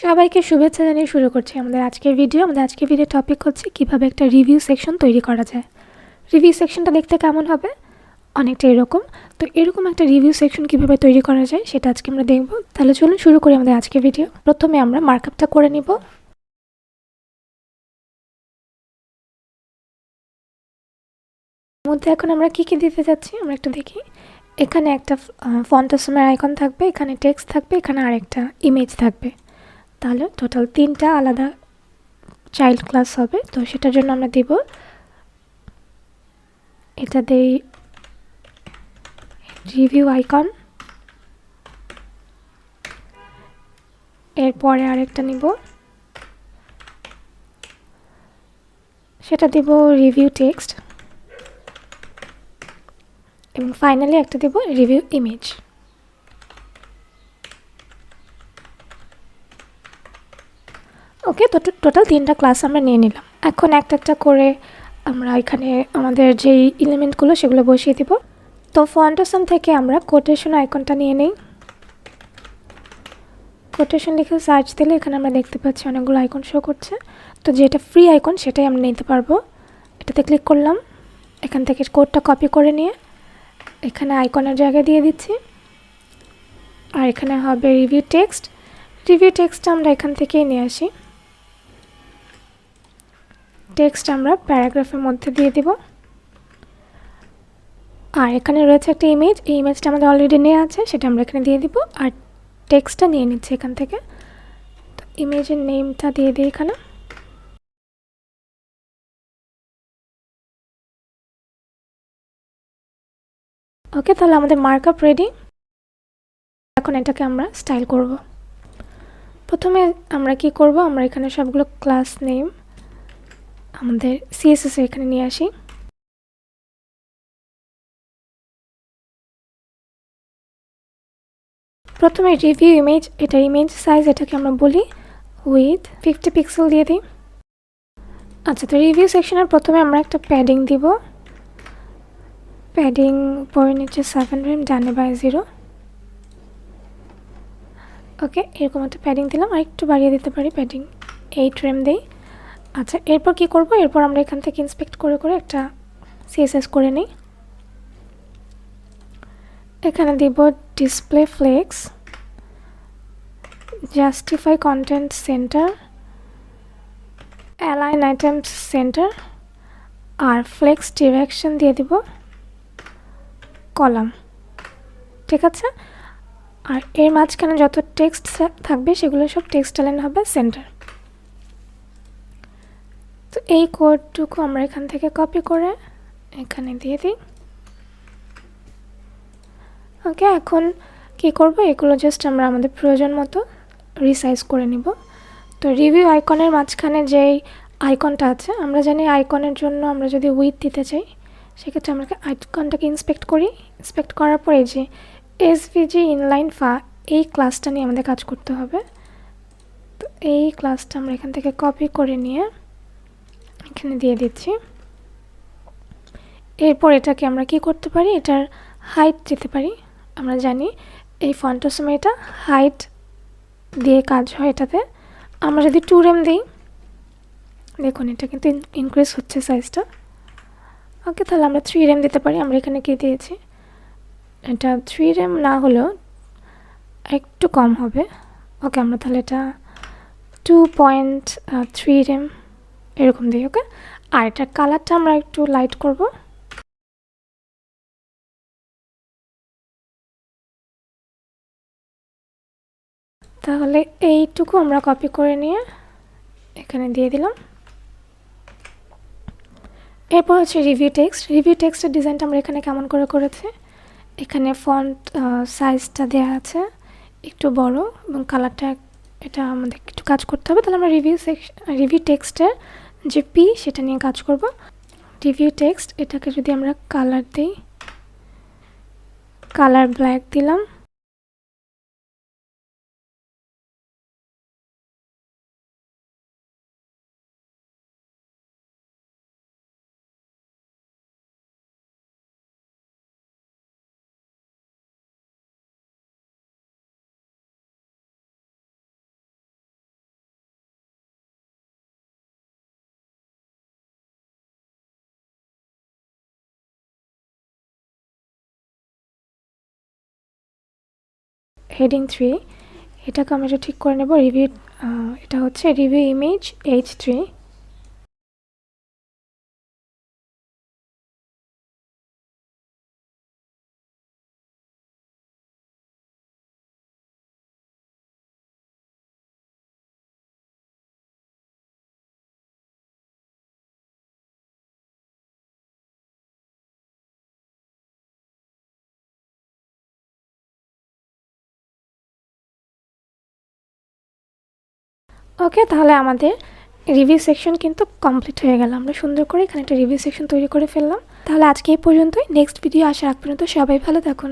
সবাইকে শুভেচ্ছা জানিয়ে শুরু করছি আমাদের আজকের ভিডিও। টপিক হচ্ছে কিভাবে একটা রিভিউ সেকশন তৈরি করা যায়। রিভিউ সেকশনটা দেখতে কেমন হবে? অনেকটা এরকম। তো এরকম একটা রিভিউ সেকশন কিভাবে তৈরি করা যায় সেটা আজকে আমরা দেখব। তাহলে চলুন শুরু করি আমাদের আজকের ভিডিও। প্রথমে আমরা মার্কআপটা করে নিব। মধ্যে এখন আমরা কি দিতে যাচ্ছি আমরা একটু দেখি। এখানে একটা ফন্ট আসামের আইকন থাকবে, এখানে টেক্সট থাকবে, এখানে আরেকটা ইমেজ থাকবে। তাহলে টোটাল 3টা আলাদা চাইল্ড ক্লাস হবে। তো সেটার জন্য আমরা দিব, এটা দেই রিভিউ আইকন, এরপরে আরেকটা নিব, সেটা দিব রিভিউ টেক্সট, এবং ফাইনালি একটা দিব রিভিউ ইমেজ। ওকে, তো টোটাল 3টা ক্লাস আমরা নিয়ে নিলাম। এখন একটা একটা করে আমরা এখানে আমাদের যেই এলিমেন্টগুলো সেগুলো বসিয়ে দিব। তো ফন্ট আসাম থেকে আমরা কোটেশন আইকনটা নিয়ে নিই। কোটেশন লিখে সার্চ দিলে এখানে আমরা দেখতে পাচ্ছি অনেকগুলো আইকন শো করছে। তো যেটা ফ্রি আইকন সেটাই আমরা নিতে পারবো। এটাতে ক্লিক করলাম, এখান থেকে কোডটা কপি করে নিয়ে এখানে আইকনের জায়গায় দিয়ে দিচ্ছি। আর এখানে হবে রিভিউ টেক্সট। রিভিউ টেক্সটটা আমরা এখান থেকেই নিয়ে আসি। টেক্সট আমরা প্যারাগ্রাফের মধ্যে দিয়ে দিব। আর এখানে রয়েছে একটা ইমেজ, এই ইমেজটা আমাদের অলরেডি নেওয়া আছে, সেটা আমরা এখানে দিয়ে দিব। আর টেক্সটটা নিয়ে নিচ্ছি এখান থেকে। তো ইমেজের নেমটা দিয়ে দিই এখানে। ওকে, তাহলে আমাদের মার্কআপ রেডি। এখন এটাকে আমরা স্টাইল করব। প্রথমে আমরা কি করব, আমরা এখানে সবগুলো ক্লাস নেম আমাদের CSS এখানে নিয়ে আসি। প্রথমে রিভিউ ইমেজ, এটা ইমেজ সাইজ, এটাকে আমরা বলি উইথ 50 পিক্সেল দিয়ে দিই। আচ্ছা, তো রিভিউ সেকশনের প্রথমে আমরা একটা প্যাডিং দিব। প্যাডিং পরে নিচে 7 rem, ডানে বাই 0। ওকে, এরকম একটা প্যাডিং দিলাম। আর একটু বাড়িয়ে দিতে পারি, প্যাডিং 8 rem দিই। আচ্ছা, এরপর কি করব, এরপর আমরা এখান থেকে ইন্সপেক্ট করে করে একটা CSS করে নিই। এখানে দিব display flex, justify content center, align items center, আর ফ্লেক্স ডিরেকশন দিয়ে দিব কলাম। ঠিক আছে, আর এর মাঝখানে যত টেক্সট থাকবে সেগুলো সব টেক্সট অ্যালাইন হবে সেন্টার। তো এই কোডটুকু আমরা এখান থেকে কপি করে এখানে দিয়ে দিই। ওকে, এখন কি করব, এগুলো জাস্ট আমরা আমাদের প্রয়োজন মতো রিসাইজ করে নিব। তো রিভিউ আইকনের মাঝখানে যেই আইকনটা আছে, আমরা জানি আইকনের জন্য আমরা যদি উইথ দিতে চাই সেক্ষেত্রে আমরা আইকনটাকে ইন্সপেক্ট করি। ইন্সপেক্ট করার পরে যে এসভিজি ইনলাইন এই ক্লাসটা নিয়ে আমাদের কাজ করতে হবে। তো এই ক্লাসটা আমরা এখান থেকে কপি করে নিয়ে এখানে দিয়ে দিচ্ছি। এরপর এটাকে আমরা কি করতে পারি, এটার হাইট দিতে পারি। আমরা জানি এই ফন্টের সময় এটা হাইট দিয়ে কাজ হয়। এটাতে আমরা যদি 2 rem দিই, দেখুন এটা কিন্তু ইনক্রিজ হচ্ছে সাইজটা। ওকে, তাহলে আমরা 3 rem দিতে পারি। আমরা এখানে কি দিয়েছি, এটা 3 rem না হলেও একটু কম হবে। ওকে, আমরা তাহলে এটা 2.3 rem এরকম দিই। ওকে, আর এটার কালারটা আমরা একটু লাইট করব। তাহলে এইটুকু আমরা কপি করে নিয়ে এখানে দিয়ে দিলাম। এরপর হচ্ছে রিভিউ টেক্সট। রিভিউ টেক্সটের ডিজাইনটা আমরা এখানে কেমন করে করেছি, এখানে ফন্ট সাইজটা দেওয়া আছে একটু বড়, এবং কালারটা এটা আমাদের একটু কাজ করতে হবে। তাহলে আমরা রিভিউ টেক্সটের যে সেটা নিয়ে কাজ করব। রিভিউ টেক্সট, এটাকে যদি আমরা কালার দিই, কালার ব্ল্যাক দিলাম। হেডিং 3, এটাকে আমরা ঠিক করে নেব রিভিউ, এটা হচ্ছে রিভিউ ইমেজ H3। ওকে, তাহলে আমাদের রিভিউ সেকশন কিন্তু কমপ্লিট হয়ে গেল। আমরা সুন্দর করে এখানে একটা রিভিউ সেকশন তৈরি করে ফেললাম। তাহলে আজকে এই পর্যন্তই। নেক্সট ভিডিও আসার আগ পর্যন্ত সবাই ভালো থাকুন।